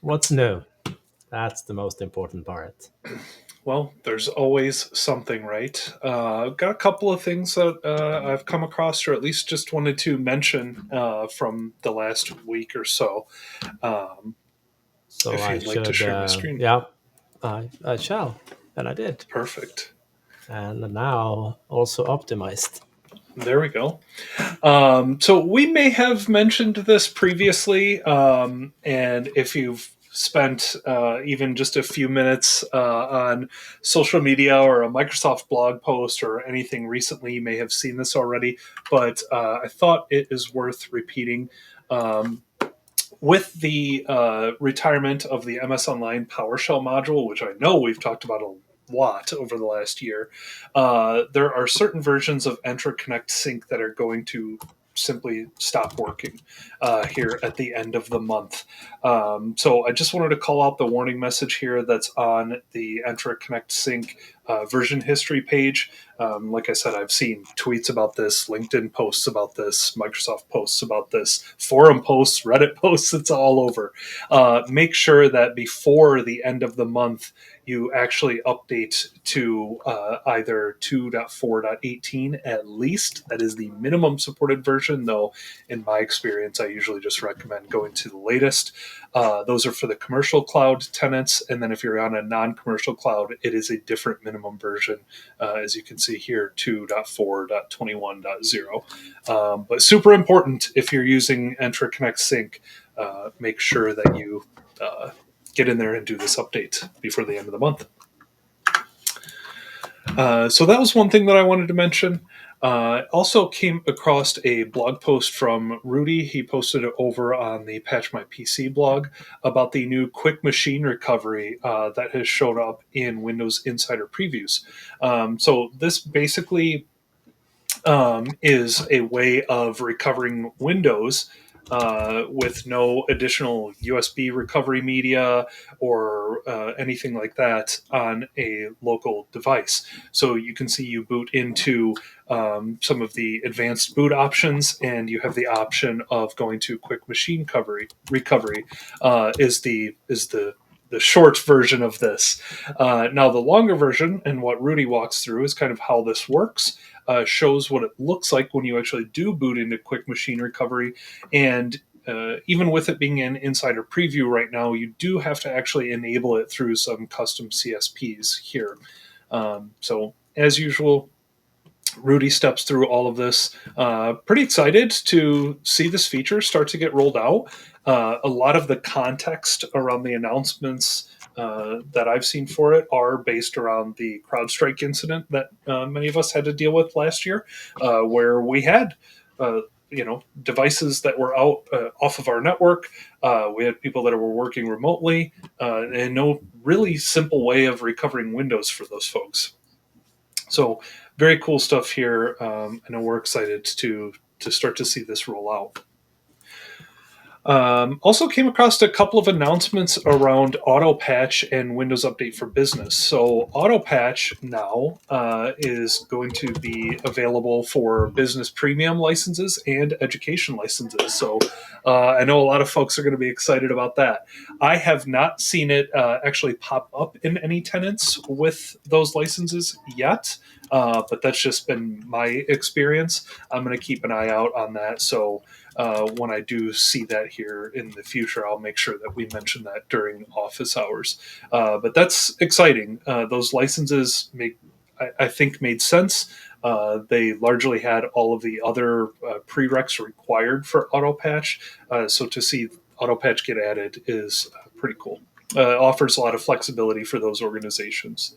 What's new? That's the most important part. Well, there's always something, right? I've got a couple of things that I've come across, or at least just wanted to mention from the last week or so. Um, So if I you'd like to should, share my screen, yeah, I shall. And I did. perfect. And now also optimized. There we go. So we may have mentioned this previously, and if you've spent even just a few minutes on social media or a Microsoft blog post or anything recently, you may have seen this already. But I thought it is worth repeating. Um, with the retirement of the MSOnline PowerShell module, which I know we've talked about a lot over the last year, there are certain versions of EntraConnectSync that are going to simply stop working here at the end of the month. So I just wanted to call out the warning message here that's on the EntraConnectSync version history page. Like I said, I've seen tweets about this, LinkedIn posts about this, Microsoft posts about this, forum posts, Reddit posts, it's all over. Make sure that before the end of the month, you actually update to either 2.4.18 at least. That is the minimum supported version, though, in my experience, I usually just recommend going to the latest. Those are for the commercial cloud tenants. And then if you're on a non commercial cloud, it is a different minimum version, as you can see here 2.4.21.0. But super important if you're using EntraConnectSync, make sure that you get in there and do this update before the end of the month. So that was one thing that I wanted to mention. Also came across a blog post from Rudy. He posted it over on the Patch My PC blog about the new quick machine recovery that has showed up in Windows Insider previews. So this basically is a way of recovering Windows with no additional USB recovery media or anything like that on a local device. So you can see you boot into some of the advanced boot options, and you have the option of going to quick machine recovery. Is the short version of this. Now, the longer version, and what Rudy walks through, is kind of how this works. Shows what it looks like when you actually do boot into quick machine recovery. And even with it being an insider preview right now, you do have to actually enable it through some custom CSPs here. So, as usual, Rudy steps through all of this. Pretty excited to see this feature start to get rolled out. A lot of the context around the announcements that I've seen for it are based around the CrowdStrike incident that many of us had to deal with last year, where we had devices that were out off of our network. We had people that were working remotely, and no really simple way of recovering Windows for those folks. So very cool stuff here. I know we're excited to start to see this roll out. Also came across a couple of announcements around Autopatch and Windows Update for Business. So Autopatch now is going to be available for business premium licenses and education licenses. So I know a lot of folks are going to be excited about that. I have not seen it actually pop up in any tenants with those licenses yet. But that's just been my experience. I'm going to keep an eye out on that. So when I do see that here in the future, I'll make sure that we mention that during office hours. But that's exciting. Those licenses I think, made sense. They largely had all of the other prereqs required for Autopatch. So to see Autopatch get added is pretty cool. Offers a lot of flexibility for those organizations.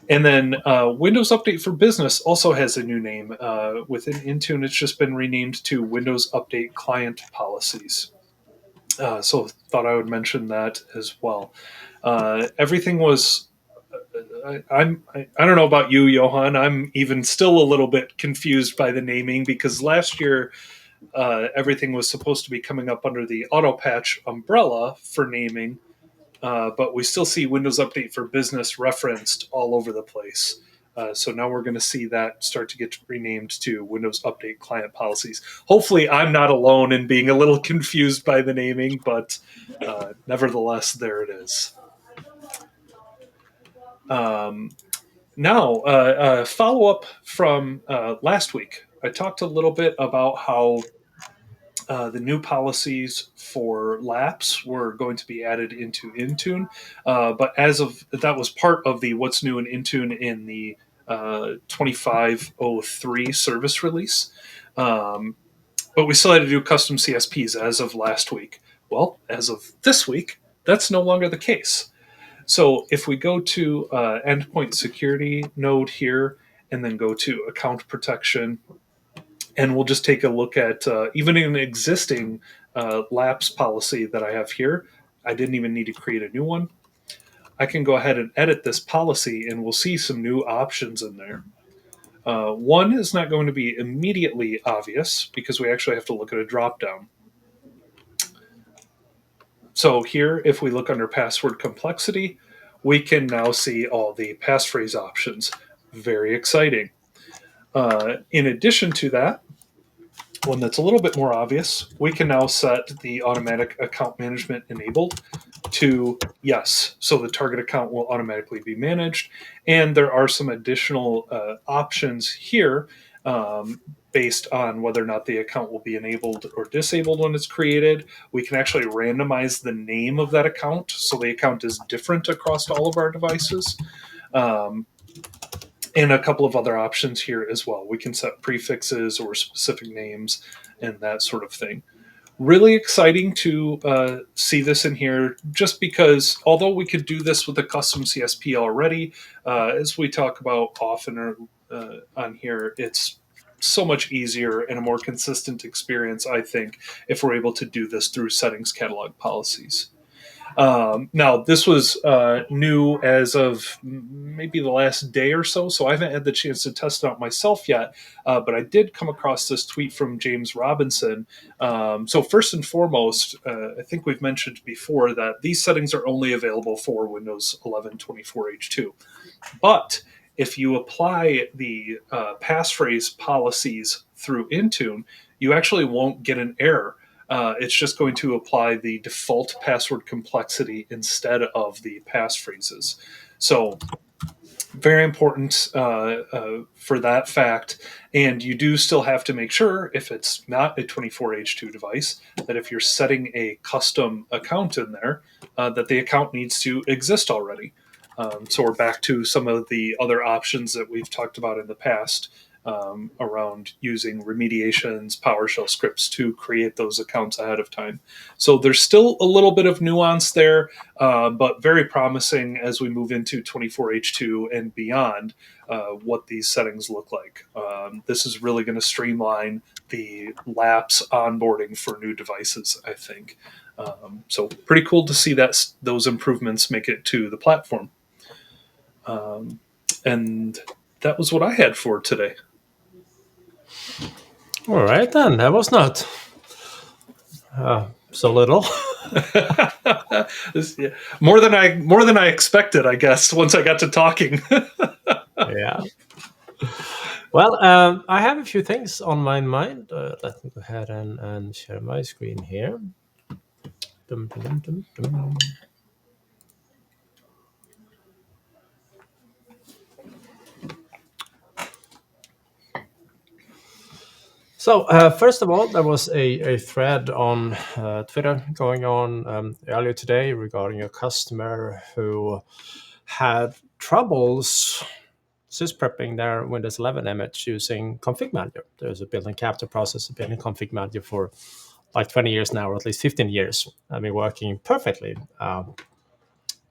And then Windows Update for Business also has a new name. Within Intune, it's just been renamed to Windows Update Client Policies. So thought I would mention that as well. Everything was. I don't know about you, Johan. I'm even still a little bit confused by the naming because last year everything was supposed to be coming up under the Autopatch umbrella for naming, but we still see Windows Update for Business referenced all over the place. So now we're going to see that start to get renamed to Windows Update Client Policies. Hopefully, I'm not alone in being a little confused by the naming, but nevertheless, there it is. Now, follow up from last week. I talked a little bit about how the new policies for lapse were going to be added into Intune, but as of that was part of the what's new in Intune in the 2503 service release. But we still had to do custom CSPs as of last week. Well, as of this week, that's no longer the case. So if we go to endpoint security node here and then go to account protection, and we'll just take a look at even an existing lapse policy that I have here. I didn't even need to create a new one. I can go ahead and edit this policy and we'll see some new options in there. One is not going to be immediately obvious because we actually have to look at a dropdown. So here, if we look under password complexity, we can now see all the passphrase options. Very exciting. In addition to that, one that's a little bit more obvious, we can now set the automatic account management enabled to yes. So the target account will automatically be managed. And there are some additional options here based on whether or not the account will be enabled or disabled when it's created. We can actually randomize the name of that account so the account is different across all of our devices. And a couple of other options here as well. We can set prefixes or specific names and that sort of thing. Really exciting to see this in here, just because although we could do this with a custom CSP already, as we talk about often on here, it's so much easier and a more consistent experience, I think, if we're able to do this through settings catalog policies. Now, this was new as of maybe the last day or so, so I haven't had the chance to test it out myself yet, but I did come across this tweet from James Robinson. So first and foremost, I think we've mentioned before that these settings are only available for Windows 11 24H2. But if you apply the passphrase policies through Intune, you actually won't get an error. It's just going to apply the default password complexity instead of the passphrases. So very important for that fact. And you do still have to make sure, if it's not a 24H2 device, that if you're setting a custom account in there, that the account needs to exist already. So we're back to some of the other options that we've talked about in the past around using remediations, PowerShell scripts to create those accounts ahead of time. So there's still a little bit of nuance there, but very promising as we move into 24H2 and beyond what these settings look like. This is really going to streamline the lapse onboarding for new devices, I think. So pretty cool to see that those improvements make it to the platform. And that was what I had for today. All right, then. That was not so little. More than I expected, I guess, once I got to talking. Yeah. Well, I have a few things on my mind. Let me go ahead and share my screen here. Dum, dum, dum, dum. So first of all, there was a thread on Twitter going on earlier today regarding a customer who had troubles SysPrepping their Windows 11 image using ConfigMgr. There's a built-in capture process been in ConfigMgr for like 20 years now, or at least 15 years. I've been working perfectly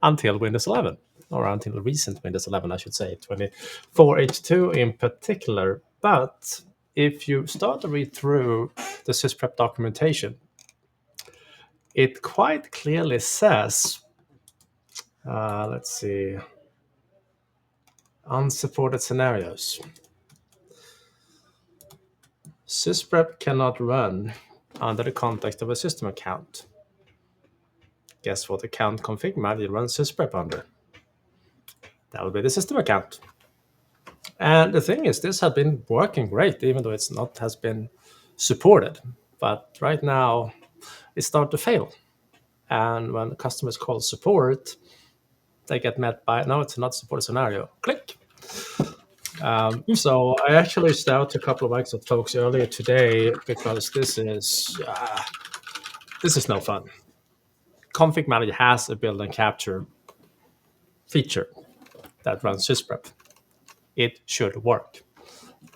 until Windows 11, or until recent Windows 11, I should say, 24H2 in particular. But if you start to read through the SysPrep documentation, it quite clearly says, let's see, unsupported scenarios. SysPrep cannot run under the context of a system account. Guess what account ConfigMgr runs SysPrep under? That would be the system account. And the thing is, this has been working great, even though it's not has been supported. But right now, it started to fail. And when customers call support, they get met by, no, it's not support scenario. Click. So I actually reached out to a couple of Microsoft folks earlier today because this is no fun. ConfigMgr has a build and capture feature that runs SysPrep. It should work.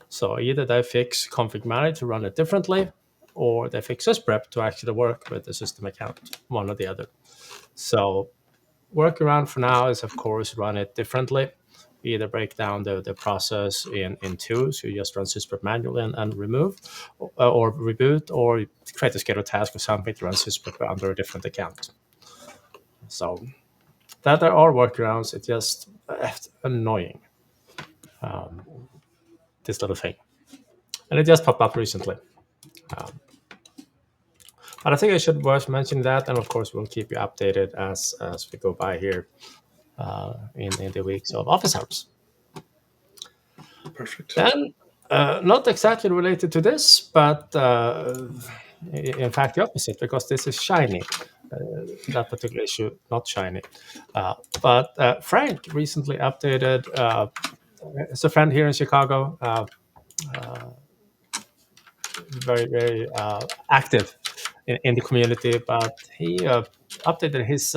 So either they fix ConfigMgr to run it differently, or they fix SysPrep to actually work with the system account, one or the other. So workaround for now is, of course, run it differently. Either break down the process in two, so you just run SysPrep manually and remove, or reboot, or create a scheduled task or something to run SysPrep under a different account. So that there are workarounds. It's just annoying, this little thing. And it just popped up recently. But I think I should worth mentioning that, and of course we'll keep you updated as we go by here in the weeks of office hours. Perfect. Then, not exactly related to this, but in fact the opposite, because this is shiny. That particular issue, not shiny. But Frank recently updated. It's a friend here in Chicago, very, very active in the community, but he updated his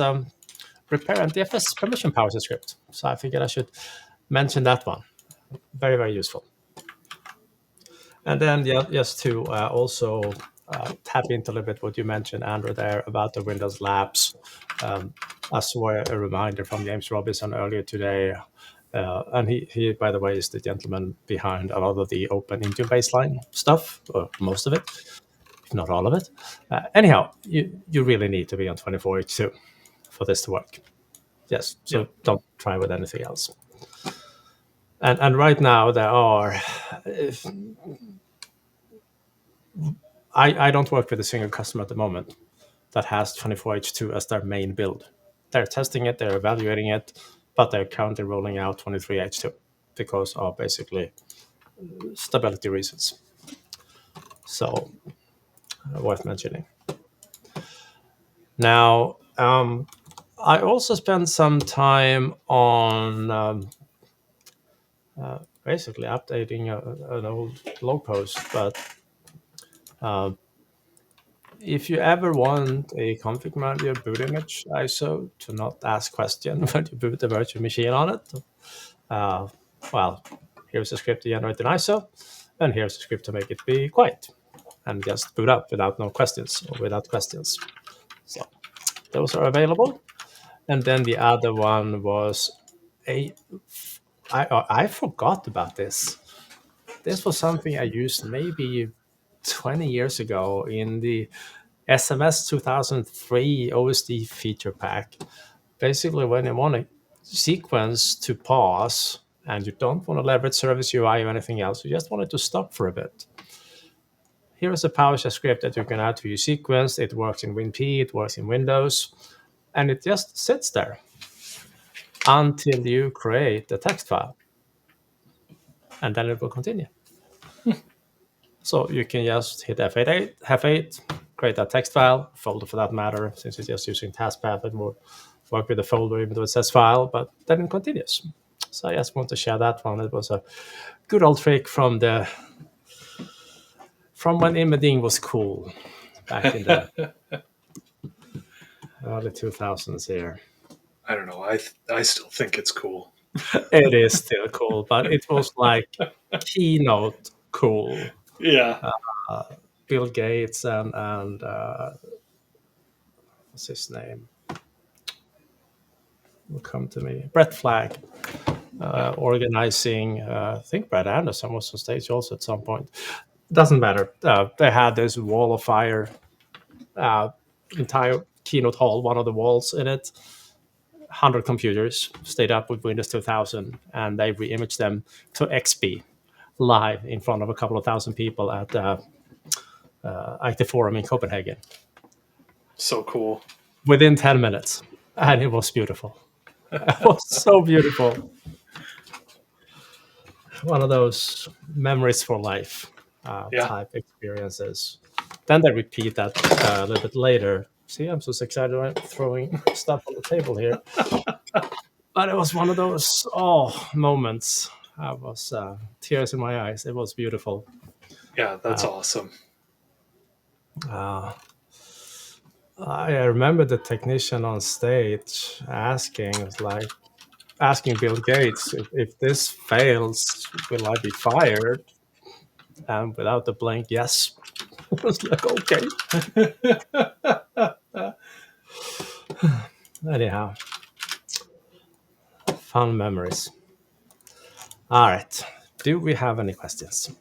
Repair-NTFSPermissions PowerShell script. So I figured I should mention that one. Very, very useful. And then, yeah, just to also tap into a little bit what you mentioned, Andrew, there about the Windows Labs. I saw a reminder from James Robinson earlier today. And he, by the way, is the gentleman behind a lot of the open Intune baseline stuff, or most of it, if not all of it. Anyhow, you really need to be on 24H2 for this to work. Yes, so don't try with anything else. And right now there are, I don't work with a single customer at the moment that has 24H2 as their main build. They're testing it, they're evaluating it, but they're currently rolling out 23H2 because of basically stability reasons. So, worth mentioning. Now, I also spent some time on basically updating an old blog post, but if you ever want a ConfigMgr boot image ISO to not ask question when you boot the virtual machine on it, well, here's a script to generate an ISO, and here's a script to make it be quiet, and just boot up without no questions or without questions. So those are available. And then the other one was I forgot about this. This was something I used maybe 20 years ago in the SMS 2003 OSD feature pack. Basically, when you want a sequence to pause and you don't want to leverage service UI or anything else, you just want it to stop for a bit. Here is a PowerShell script that you can add to your sequence. It works in WinP, it works in Windows, and it just sits there until you create a text file. And then it will continue. So you can just hit F8, create that text file, folder for that matter, since it's just using taskpath, it will work with the folder even though it says file, but then it continues. So I just want to share that one. It was a good old trick from when imaging was cool back in the early 2000s here. I don't know. I still think it's cool. It is still cool, but it was like keynote cool. Yeah. Bill Gates and what's his name? Will come to me. Brett Flagg organizing. I think Brad Anderson was on stage also at some point. Doesn't matter. They had this wall of fire, entire keynote hall, one of the walls in it. 100 computers stayed up with Windows 2000, and they re-imaged them to XP live in front of a couple of thousand people at the Forum in Copenhagen. So cool. Within 10 minutes, and it was beautiful. It was so beautiful. one of those memories for life Yeah. type experiences. Then they repeat that a little bit later. See, I'm so excited. I'm throwing stuff on the table here. But it was one of those moments. I was tears in my eyes. It was beautiful. Yeah, that's Uh, awesome. uh, I remember the technician on stage asking Bill Gates, if this fails, will I be fired? And without a blank yes. I was like, okay. Anyhow, fun memories. All right. Do we have any questions?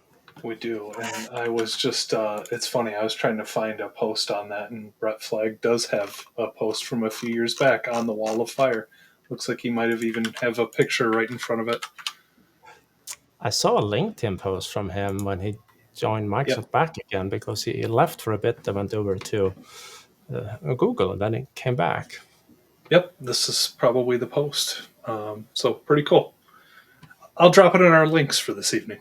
We do. And I was just, it's funny, I was trying to find a post on that, and Brett Flagg does have a post from a few years back on the Wall of Fire. Looks like he might have even have a picture right in front of it. I saw a LinkedIn post from him when he joined Yep. Microsoft back again because he left for a bit and went over to Google and then he came back. Yep. This is probably the post. So pretty cool. I'll drop it in our links for this evening.